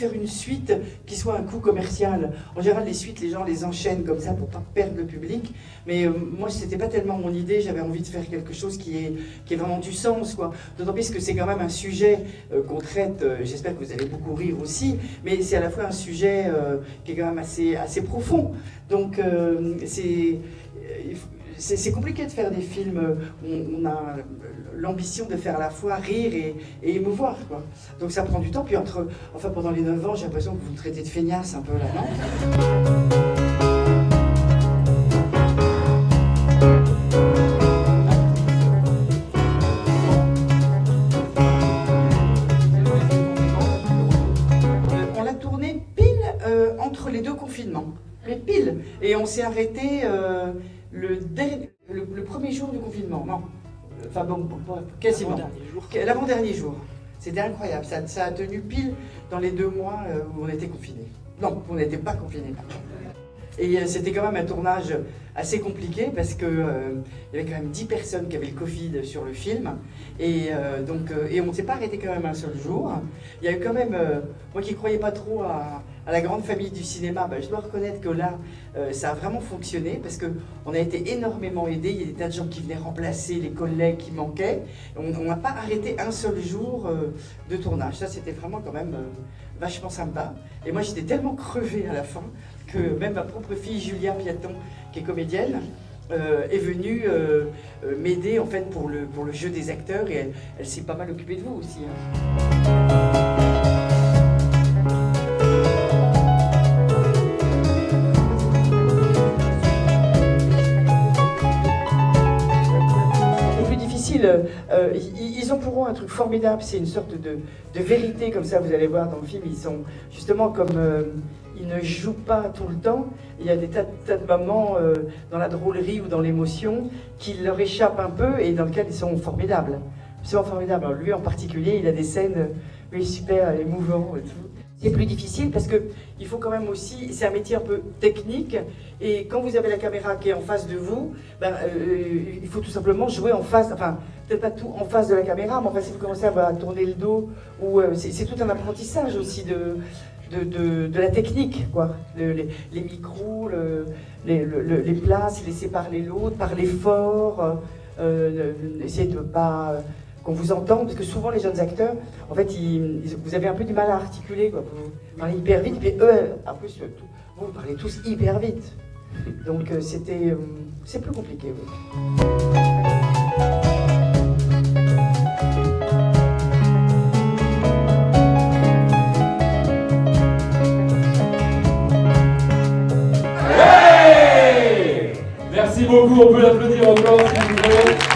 faire une suite qui soit un coup commercial. En général, les suites, les gens les enchaînent comme ça pour pas perdre le public. Mais moi, c'était pas tellement mon idée. J'avais envie de faire quelque chose qui ait vraiment du sens, quoi. D'autant plus que c'est quand même un sujet qu'on traite. J'espère que vous allez beaucoup rire aussi, mais c'est à la fois un sujet qui est quand même assez profond. Donc c'est compliqué de faire des films où on a l'ambition de faire à la fois rire et émouvoir, quoi. Donc ça prend du temps, puis pendant les 9 ans, j'ai l'impression que vous me traitez de feignasse un peu là, non? On l'a tourné pile entre les deux confinements, mais pile. Et on s'est arrêté le premier jour du confinement, non. Enfin bon, quasiment. L'avant-dernier jour. C'était incroyable, ça a tenu pile dans les 2 mois où on était confinés. Non, on n'était pas confinés. Et c'était quand même un tournage assez compliqué parce que il y avait quand même 10 personnes qui avaient le Covid sur le film. Et on ne s'est pas arrêté quand même un seul jour. Il y a eu quand même, moi qui ne croyais pas trop à la grande famille du cinéma, je dois reconnaître que là, ça a vraiment fonctionné parce qu'on a été énormément aidés. Il y a des tas de gens qui venaient remplacer les collègues qui manquaient. On n'a pas arrêté un seul jour de tournage. Ça, c'était vraiment quand même vachement sympa. Et moi, j'étais tellement crevée à la fin que même ma propre fille, Julia Piaton, qui est comédienne, est venue m'aider en fait pour le jeu des acteurs et elle s'est pas mal occupée de vous aussi. Le plus difficile, ils ont pour eux un truc formidable, c'est une sorte de vérité comme ça, vous allez voir dans le film, ils sont justement comme... Ils ne jouent pas tout le temps. Il y a des tas de moments dans la drôlerie ou dans l'émotion qui leur échappent un peu et dans lesquels ils sont formidables. Absolument formidables. Alors, lui en particulier, il a des scènes super émouvantes et tout. C'est plus difficile parce qu'il faut quand même aussi, c'est un métier un peu technique et quand vous avez la caméra qui est en face de vous, il faut tout simplement jouer en face, enfin peut-être pas tout en face de la caméra, mais enfin si vous commencez à tourner le dos, c'est tout un apprentissage aussi de la technique, quoi. Les micros, les places, laisser parler l'autre, parler fort, essayer de pas qu'on vous entende, parce que souvent les jeunes acteurs, en fait, vous avez un peu du mal à articuler, quoi. Vous parlez hyper vite, puis eux, en plus, vous parlez tous hyper vite. Donc c'est plus compliqué, oui. Merci beaucoup, on peut l'applaudir encore s'il vous plaît.